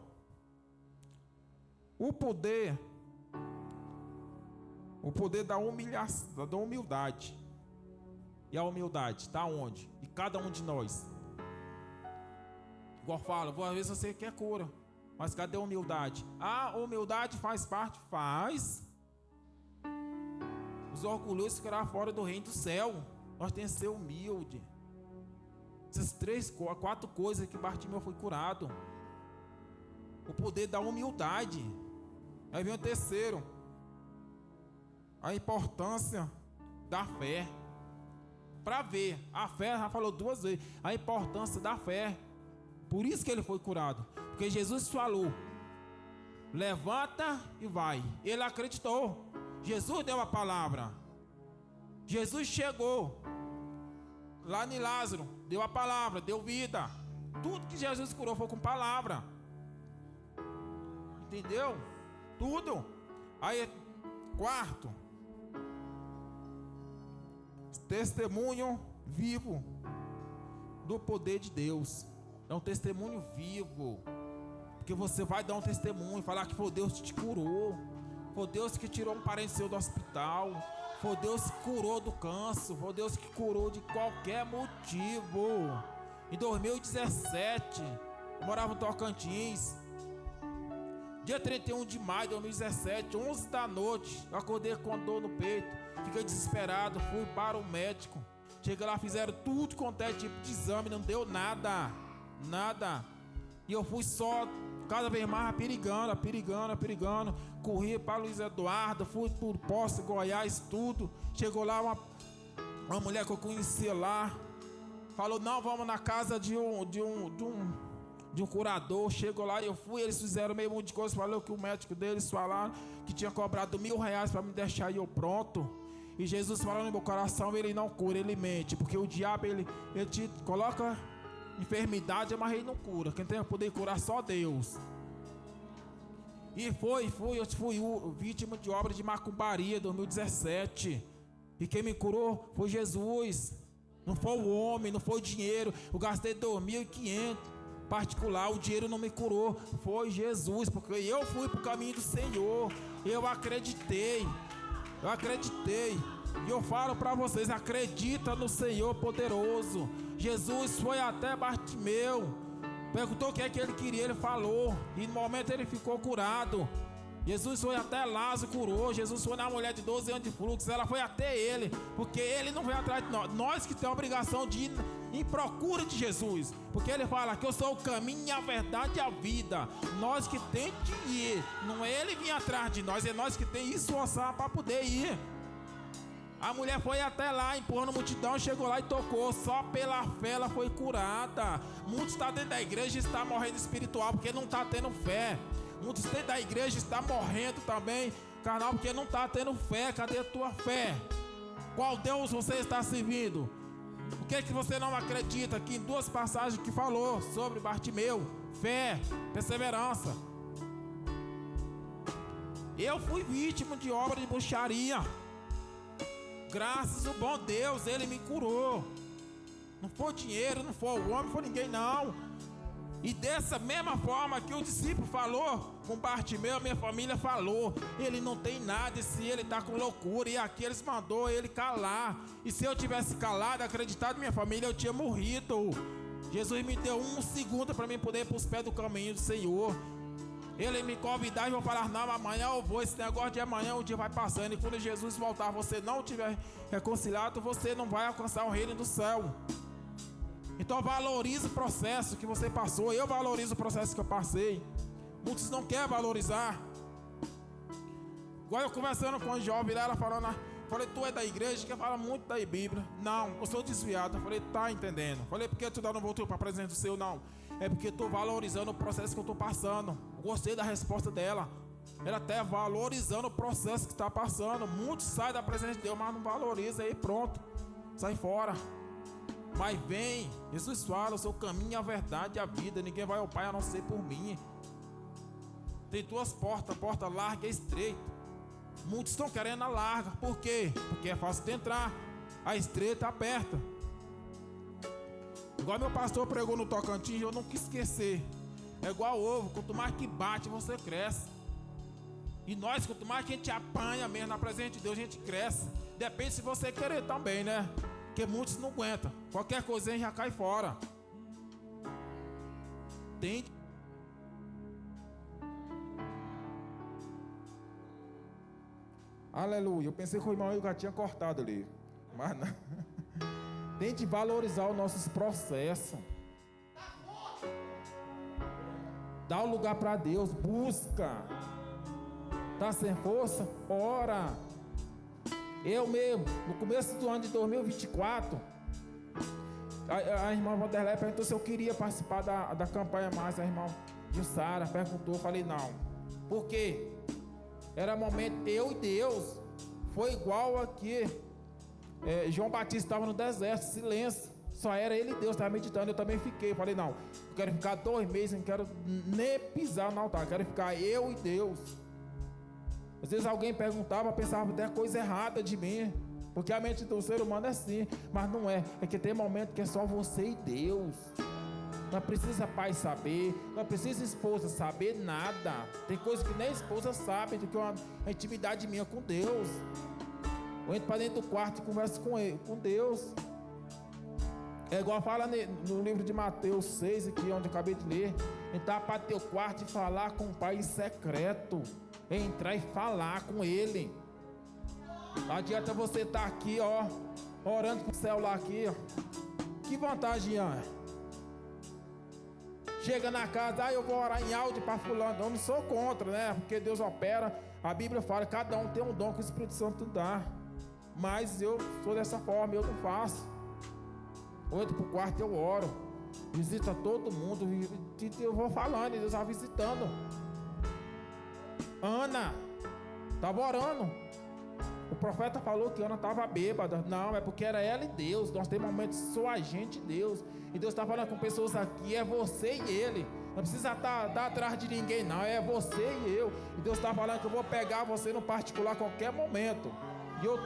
o poder da humildade. E a humildade está onde? Em cada um de nós. Igual fala, às vezes você quer cura, mas cadê a humildade? A humildade faz parte? Faz. Os orgulhosos ficarão fora do reino do céu. Nós temos que ser humilde. Essas 4 coisas que Bartimeu foi curado. O poder da humildade. Aí vem o terceiro: a importância da fé. Para ver, a fé, já falou 2 vezes, a importância da fé. Por isso que ele foi curado. Porque Jesus falou: levanta e vai. Ele acreditou. Jesus deu a palavra. Jesus chegou lá em Lázaro, deu a palavra, deu vida. Tudo que Jesus curou foi com palavra. Entendeu? Tudo. Aí, 4, testemunho vivo do poder de Deus. É um testemunho vivo. Porque você vai dar um testemunho, falar que foi Deus que te curou, foi Deus que tirou um parente seu do hospital, foi Deus que curou do câncer, foi Deus que curou de qualquer motivo. Em 2017, eu morava no Tocantins. Dia 31 de maio de 2017, 11 da noite, eu acordei com dor no peito, fiquei desesperado, fui para o médico. Cheguei lá, fizeram tudo quanto é tipo de exame, não deu nada. E eu fui só cada vez mais perigando. Corri para Luiz Eduardo, fui por Poço, Goiás, tudo. Chegou lá uma mulher que eu conhecia lá, falou, não, vamos na casa de um curador. Chegou lá e eu fui, eles fizeram meio monte de coisa, falou que o médico deles falaram que tinha cobrado R$1.000 para me deixar eu pronto. E Jesus falou no meu coração, ele não cura, ele mente, porque o diabo, ele te coloca enfermidade, mas ele não cura. Quem tem o poder de curar é só Deus. E eu fui vítima de obra de macumbaria em 2017. E quem me curou foi Jesus. Não foi o homem, não foi o dinheiro. Eu gastei 2.500 particular, o dinheiro não me curou. Foi Jesus, porque eu fui para o caminho do Senhor. Eu acreditei. E eu falo para vocês, acredita no Senhor poderoso. Jesus foi até Bartimeu, perguntou o que é que ele queria, ele falou, e no momento ele ficou curado. Jesus foi até Lázaro, curou. Jesus foi na mulher de 12 anos de fluxo, ela foi até ele, porque ele não veio atrás de nós. Nós que temos a obrigação de ir em procura de Jesus, porque ele fala que eu sou o caminho, a verdade e a vida. Nós que temos que ir, não é ele vir atrás de nós, é nós que temos que esforçar para poder ir. A mulher foi até lá, empurrando a multidão, chegou lá e tocou. Só pela fé ela foi curada. Muitos estão dentro da igreja e estão morrendo espiritual porque não está tendo fé. Muitos dentro da igreja estão morrendo também, carnal, porque não está tendo fé. Cadê a tua fé? Qual Deus você está servindo? O que é que você não acredita? Aqui em 2 passagens que falou sobre Bartimeu: fé, perseverança. Eu fui vítima de obra de bruxaria. Graças ao bom Deus, ele me curou. Não foi o dinheiro, não foi o homem, não foi ninguém, não. E dessa mesma forma que o discípulo falou com Bartimeu, minha família falou: ele não tem nada, e se ele está com loucura. E aqui eles mandou ele calar. E se eu tivesse calado, acreditado minha família, eu tinha morrido. Jesus me deu 1 segundo para mim poder ir para os pés do caminho do Senhor. Ele me convidar e eu falar: não, amanhã eu vou. Esse negócio de amanhã, o dia vai passando. E quando Jesus voltar, você não tiver reconciliado, você não vai alcançar o reino do céu. Então valorize o processo que você passou. Eu valorizo o processo que eu passei. Muitos não querem valorizar. Igual eu conversando com a jovem lá, ela falando, falei, tu é da igreja que fala muito da Bíblia. Não, eu sou desviado. Eu falei, tá entendendo. Falei, por que tu não voltou para a presença do Senhor? Não, é porque estou valorizando o processo que eu estou passando. Gostei da resposta dela. Ela até valorizando o processo que está passando. Muitos saem da presença de Deus, mas não valoriza. Aí pronto, sai fora. Mas vem, Jesus fala, eu sou o caminho, a verdade e a vida. Ninguém vai ao Pai a não ser por mim. Tem 2 portas, a porta larga e estreita. Muitos estão querendo a larga. Por quê? Porque é fácil de entrar. A estreita aperta. Igual meu pastor pregou no Tocantins, eu não quis esquecer. É igual ovo, quanto mais que bate, você cresce. E nós, quanto mais que a gente apanha mesmo na presença de Deus, a gente cresce. Depende se você querer também, né? Porque muitos não aguentam. Qualquer coisinha já cai fora. Tem. Aleluia. Eu pensei que o irmão já tinha cortado ali. Mas não. Tente valorizar os nossos processos. Dá o lugar para Deus. Busca. Tá sem força? Ora. Eu mesmo, no começo do ano de 2024, a irmã Vanderlei perguntou se eu queria participar da campanha mais. A irmã Jussara perguntou, eu falei não. Por quê? Era momento eu e Deus. Foi igual aqui. João Batista estava no deserto, silêncio. Só era ele e Deus, estava meditando. Eu também fiquei. Eu falei não, eu quero ficar 2 meses, não quero nem pisar no altar. Eu quero ficar eu e Deus. Às vezes alguém perguntava, pensava até coisa errada de mim, porque a mente do ser humano é assim, mas não é. É que tem momento que é só você e Deus. Não precisa pai saber, não precisa esposa saber nada. Tem coisa que nem a esposa sabe do que uma intimidade minha com Deus. Eu entro para dentro do quarto e converso com Deus. É igual fala no livro de Mateus 6, aqui onde eu acabei de ler. Entrar para teu quarto e falar com o Pai em secreto. Entrar e falar com Ele. Não adianta você estar aqui, ó, orando com o celular aqui, ó. Que vantagem é? chega na casa, eu vou orar em áudio para fulano. Eu não sou contra, né? Porque Deus opera. A Bíblia fala que cada um tem um dom que o Espírito Santo dá. Mas eu sou dessa forma, eu não faço. Eu entro pro quarto, eu oro. Visita todo mundo. Eu vou falando, e Deus vai visitando. Ana estava orando. O profeta falou que Ana estava bêbada. Não, é porque era ela e Deus. Nós temos momentos só a gente e Deus. E Deus está falando com pessoas aqui, é você e ele. Não precisa estar atrás de ninguém, não. É você e eu. E Deus está falando que eu vou pegar você no particular a qualquer momento. E eu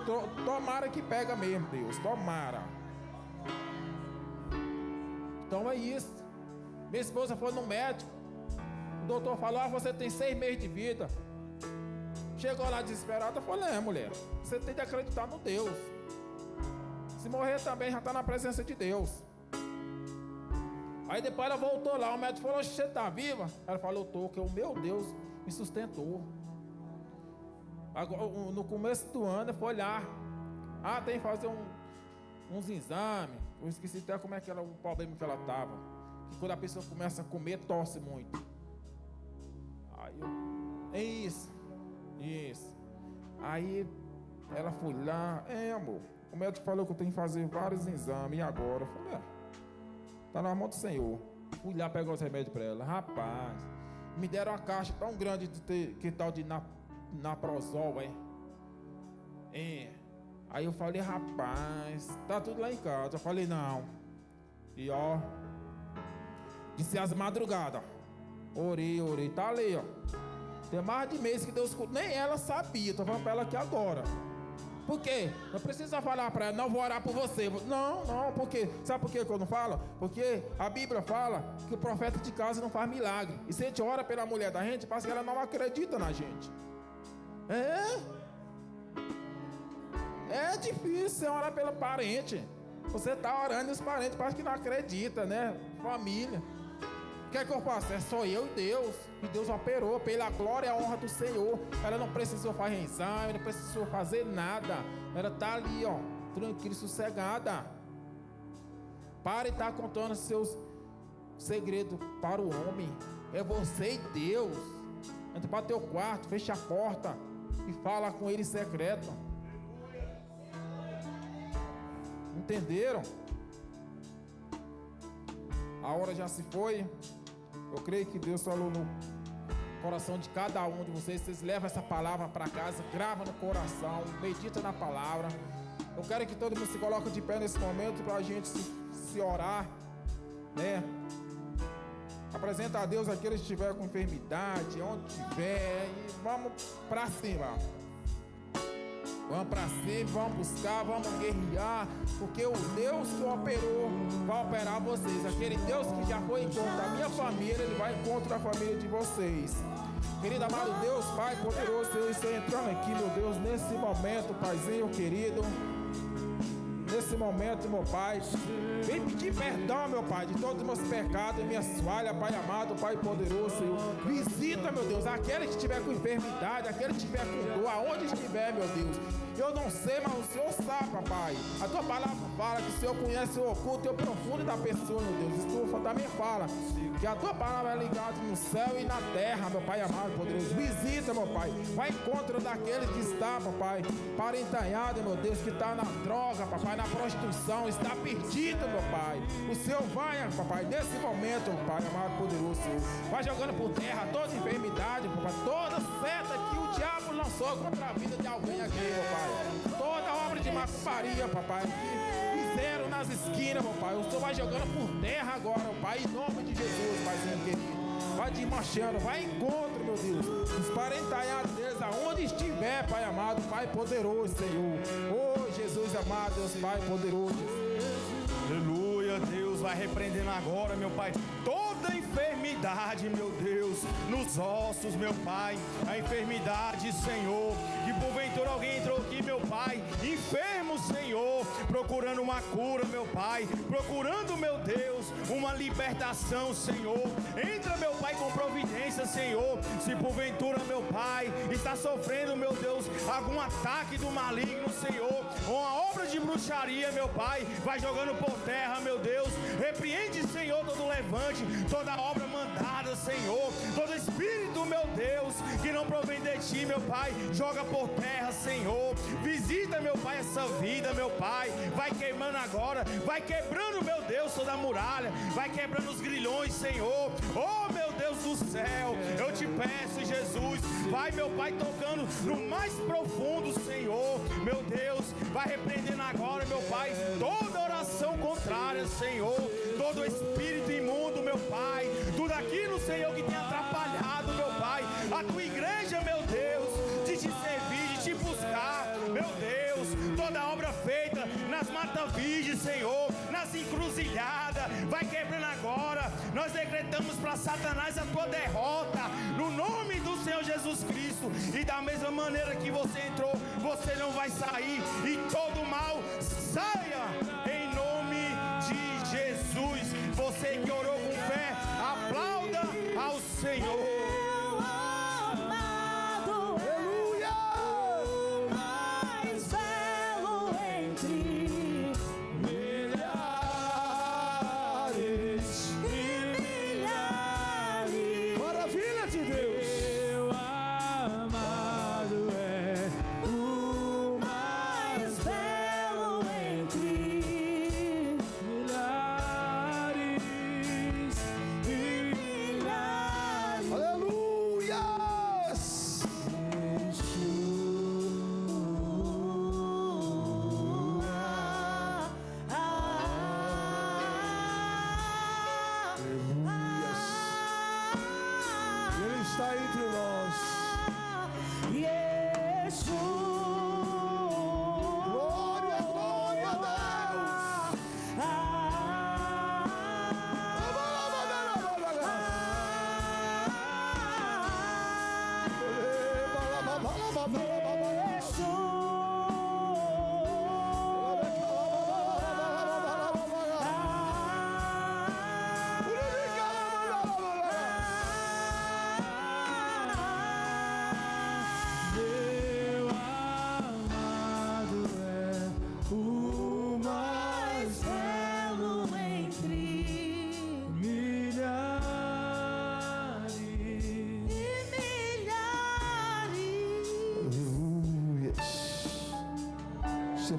tomara que pega mesmo, Deus. Tomara. Então é isso. Minha esposa foi no médico. O doutor falou, você tem 6 meses de vida. Chegou lá desesperada, eu falei, mulher, você tem que acreditar no Deus. Se morrer também, já está na presença de Deus. Aí depois ela voltou lá, o médico falou, você está viva? Ela falou, estou, que o meu Deus me sustentou. Agora, no começo do ano, eu fui olhar. Tem que fazer uns exames. Eu esqueci até como é que era o problema que ela estava. Que quando a pessoa começa a comer, tosse muito. Aí eu, isso. Aí ela foi lá, amor, o médico falou que eu tenho que fazer vários exames, e agora? Eu falei, tá na mão do Senhor. Fui lá pegar os remédios para ela. Rapaz, me deram uma caixa tão grande que tal de naprozol, Aí eu falei, rapaz, tá tudo lá em casa. Eu falei, não. E disse as madrugadas. Orei, tá ali, Tem mais de mês que Deus... Nem ela sabia, estou falando para ela aqui agora. Por quê? Não precisa falar para ela, não vou orar por você. Não, porque... Sabe por quê que eu não falo? Porque a Bíblia fala que o profeta de casa não faz milagre. E se a gente ora pela mulher da gente, parece que ela não acredita na gente. É difícil você orar pelo parente. Você está orando e os parentes parecem que não acreditam, né? Família. O que é que eu faço? É só eu e Deus. E Deus operou pela glória e a honra do Senhor. Ela não precisou fazer exame, não precisou fazer nada. Ela está ali, tranquila, sossegada. Pare de estar contando seus segredos para o homem. É você e Deus. Entra para o teu quarto, fecha a porta e fala com ele em secreto. Entenderam? A hora já se foi. Eu creio que Deus falou no coração de cada um de vocês. Vocês levam essa palavra para casa, grava no coração, medita na palavra. Eu quero que todo mundo se coloque de pé nesse momento para a gente se orar, né? Apresenta a Deus aqueles que estiver com enfermidade, onde estiver, e vamos para cima. Vamos para cima, vamos buscar, vamos guerrear, porque o Deus que operou vai operar vocês. Aquele Deus que já foi em contra da minha família, Ele vai em contra da família de vocês. Querido amado Deus, Pai poderoso, eu estou entrando aqui, meu Deus, nesse momento, Paizinho querido. Nesse momento, meu Pai, vem pedir perdão, meu Pai, de todos os meus pecados e minhas falhas, Pai amado, Pai poderoso, Senhor. Visita, meu Deus, aquele que estiver com enfermidade, aquele que estiver com dor, aonde estiver, meu Deus. Eu não sei, mas o Senhor sabe, papai. A tua palavra fala que o Senhor conhece o oculto e o profundo da pessoa, meu Deus. Tu também fala que a tua palavra é ligada no céu e na terra, meu Pai amado, poderoso. Visita, meu Pai. Vai em contra daquele que está, papai, parentalhado, meu Deus, que está na droga, papai, na prostituição, está perdido, meu Pai. O Senhor vai, papai, nesse momento, Pai amado, poderoso, Senhor. Vai jogando por terra toda enfermidade, papai, toda seta que o diabo lançou contra a vida de alguém aqui, meu Pai. Toda obra de macumbaria, papai, que fizeram nas esquinas, meu Pai. O Senhor vai jogando por terra agora, meu Pai, em nome de Jesus, Paizinho querido. Vai desmanchando, vai em encontro, meu Deus, os parentalhados deles, aonde estiver, Pai amado, Pai poderoso, Senhor. Oh, Jesus amado, Deus Pai poderoso. Aleluia, Deus vai repreendendo agora, meu Pai, toda enfermidade, meu Deus, nos ossos, meu Pai, a enfermidade, Senhor, que porventura alguém entrou aqui, meu Pai, enfermo, Senhor, procurando uma cura, meu Pai, procurando, meu Deus, uma libertação, Senhor. Entra, meu Pai, com providência, Senhor. Se porventura, meu Pai, está sofrendo, meu Deus, algum ataque do maligno, Senhor, ou uma obra de bruxaria, meu Pai, vai jogando por terra, meu Deus. Repreende, Senhor, todo levante, toda obra mandada, Senhor, todo espírito, meu Deus, que não provém de Ti, meu Pai, joga por terra, Senhor. Visita, meu Pai, essa vida, meu Pai, vai queimando agora, vai quebrando, meu Deus, toda a muralha, vai quebrando os grilhões, Senhor. Oh, meu Deus do céu, eu te peço, Jesus, vai, meu Pai, tocando no mais profundo, Senhor, meu Deus, vai repreendendo agora, meu Pai, toda oração contrária, Senhor, todo espírito imundo, meu Pai, tudo aquilo, Senhor, que tem atrapalhado, meu Pai, a tua igreja, meu Deus, de te servir, de te buscar, meu Deus, toda obra feita nas mata-virgens, Senhor, nas encruzilhadas, vai quebrando agora. Nós decretamos para Satanás a tua derrota, no nome do Senhor Jesus Cristo, e da mesma maneira que você entrou, você não vai sair, e todo mal saia, em nome de Jesus. Você que orou com fé, aplauda ao Senhor.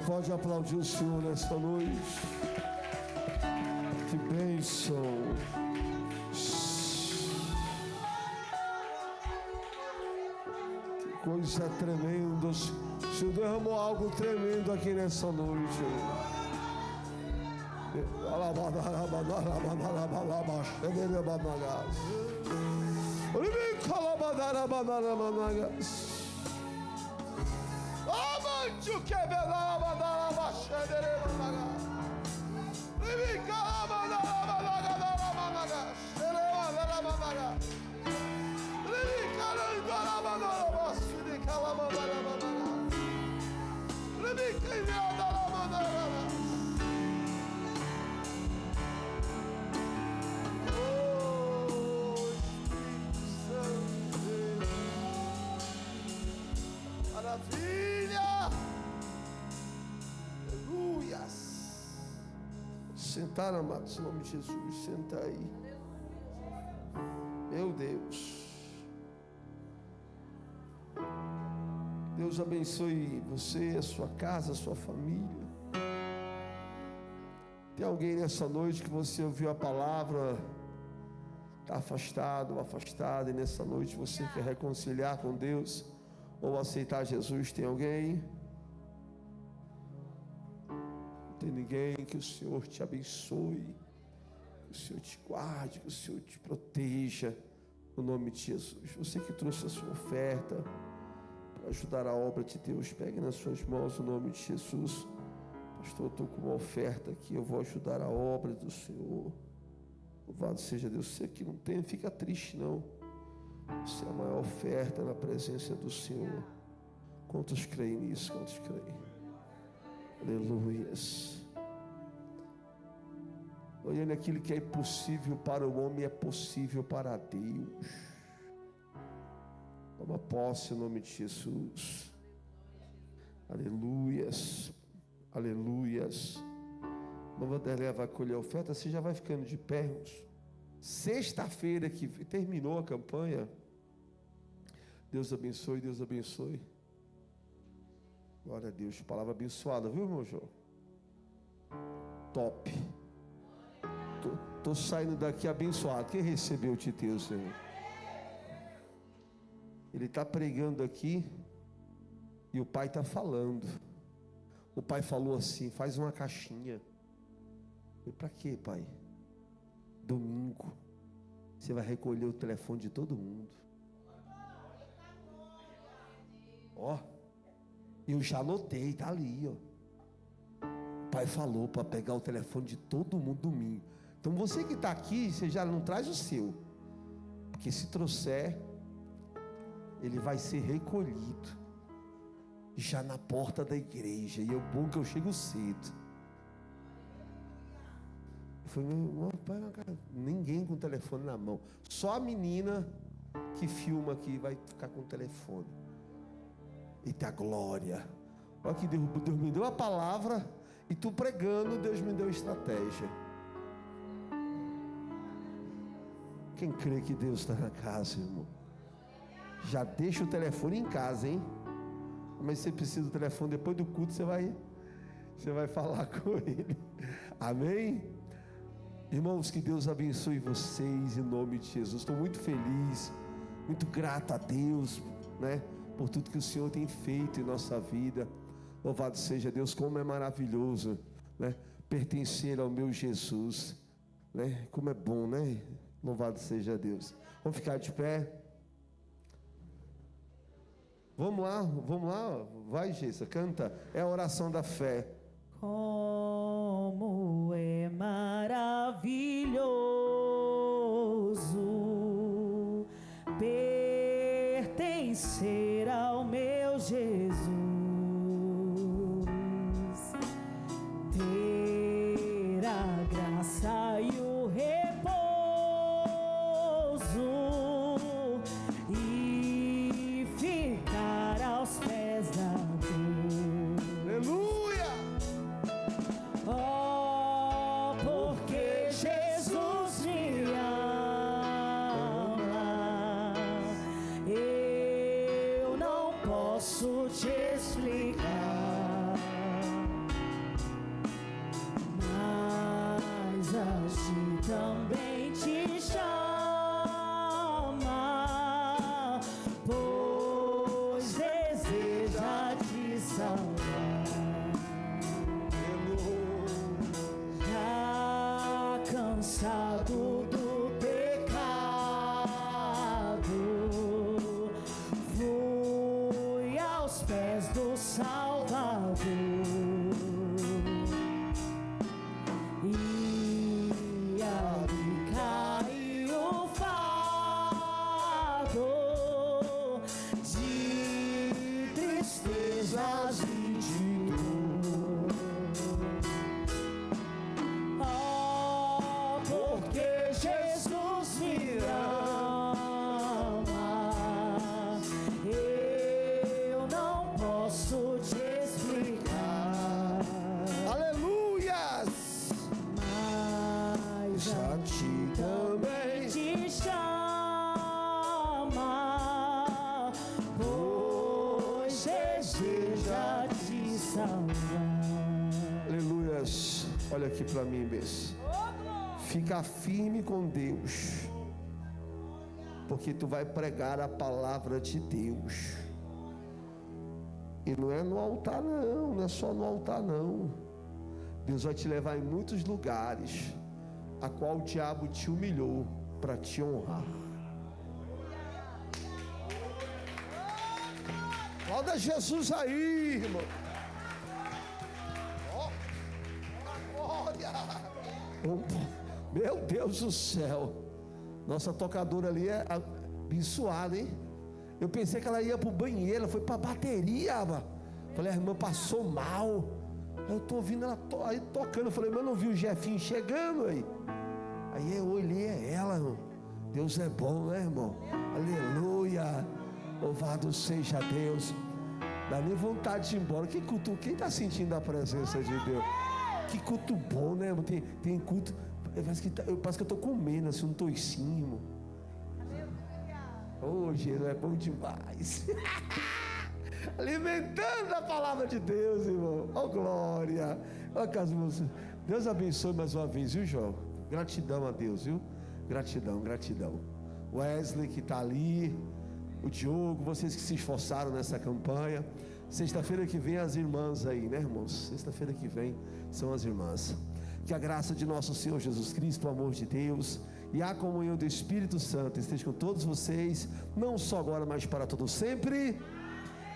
Pode aplaudir o Senhor nesta noite. Que bênção. Que coisa tremenda. O Senhor derramou algo tremendo aqui nessa noite. You can't be sentar, amados, em nome de Jesus, senta aí. Meu Deus, Deus abençoe você, a sua casa, a sua família. Tem alguém nessa noite que você ouviu a palavra, está afastado ou afastada, e nessa noite você quer reconciliar com Deus ou aceitar Jesus? Tem alguém? Tem ninguém? Que o Senhor te abençoe, que o Senhor te guarde, que o Senhor te proteja, no nome de Jesus. Você que trouxe a sua oferta para ajudar a obra de Deus, pegue nas suas mãos, no nome de Jesus. Pastor, eu estou com uma oferta aqui, eu vou ajudar a obra do Senhor. Louvado seja Deus. Você que não tem, fica triste não. Você é a maior oferta na presença do Senhor. Quantos creem nisso? Quantos creem? Aleluias. Olhando aquilo que é impossível para o homem, é possível para Deus. Toma posse em nome de Jesus. Aleluias. Aleluias. Vamos levar a colher a oferta. Você já vai ficando de pé, irmãos. Sexta-feira que terminou a campanha. Deus abençoe, Deus abençoe. Glória a Deus. Palavra abençoada, viu, irmão João? Top. Tô saindo daqui abençoado. Quem recebeu o teu, Senhor? Ele está pregando aqui e o pai está falando. O pai falou assim: faz uma caixinha. E para quê, pai? Domingo você vai recolher o telefone de todo mundo. Ó, eu já anotei, tá ali, ó. O pai falou para pegar o telefone de todo mundo domingo. Então você que está aqui, você já não traz o seu, porque se trouxer, ele vai ser recolhido já na porta da igreja. E é bom que eu chego cedo. Foi meu pai, ninguém com o telefone na mão, só a menina que filma aqui vai ficar com o telefone. Eita glória! Olha que Deus me deu a palavra e tu pregando, Deus me deu estratégia. Quem crê que Deus está na casa, irmão? Já deixa o telefone em casa, hein? Mas você precisa do telefone depois do culto, você vai falar com ele. Amém? Irmãos, que Deus abençoe vocês em nome de Jesus. Estou muito feliz, muito grato a Deus, né, por tudo que o Senhor tem feito em nossa vida. Louvado seja Deus, como é maravilhoso, né, pertencer ao meu Jesus, né? Como é bom, né? Louvado seja Deus. Vamos ficar de pé. Vamos lá, vai, Geisa, canta. É a oração da fé. Como é maravilhoso pertencer ao meu Jesus, ter a graça e o repouso e ficar aos pés da cruz. Aleluia! Oh, porque Jesus me ama, eu não posso te explicar, mas assim também te chama, pois deseja te salvar. Cansado do pecado, fui aos pés do Salvador e ali caiu o fardo de tristezas e de dor. Porque Jesus me ama, eu não posso te explicar. Aleluias! Mas A ti também te chama, pois deseja te salvar. Aleluias! Olha aqui para mim, beijo. Fica firme com Deus, porque tu vai pregar a palavra de Deus. E não é no altar não é só no altar não. Deus vai te levar em muitos lugares a qual o diabo te humilhou para te honrar. Aplauda Jesus aí, irmão. Ó, glória. Meu Deus do céu. Nossa tocadora ali é abençoada, hein? Eu pensei que ela ia pro banheiro, foi pra bateria, mano. Falei, a irmã passou mal. Aí eu tô ouvindo ela aí tocando. Eu falei, mas eu não vi o Jefinho chegando aí. Aí eu olhei, é ela, irmão. Deus é bom, né, irmão? Aleluia. Louvado seja Deus. Dá nem vontade de ir embora. Que culto, quem está sentindo a presença de Deus? Que culto bom, né, irmão? Tem culto. Parece que eu estou comendo assim, um toicinho, irmão. Hoje é bom demais. Alimentando a palavra de Deus, irmão. Oh, glória. Oh, Deus abençoe mais uma vez, viu, João? Gratidão a Deus, viu? Gratidão, gratidão. Wesley que está ali, o Diogo, vocês que se esforçaram nessa campanha. Sexta-feira que vem as irmãs aí, né, irmãos? Sexta-feira que vem são as irmãs. Que a graça de nosso Senhor Jesus Cristo, o amor de Deus e a comunhão do Espírito Santo esteja com todos vocês, não só agora, mas para todos sempre.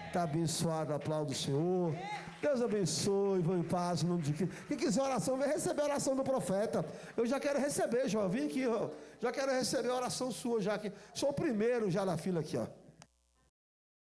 Está abençoado, aplaudo o Senhor. Deus abençoe, vão em paz, no nome de Cristo. Quem quiser oração, vem receber a oração do profeta. Eu já quero receber, João, vim aqui, ó. Já quero receber a oração sua, já que sou o primeiro já na fila aqui, ó.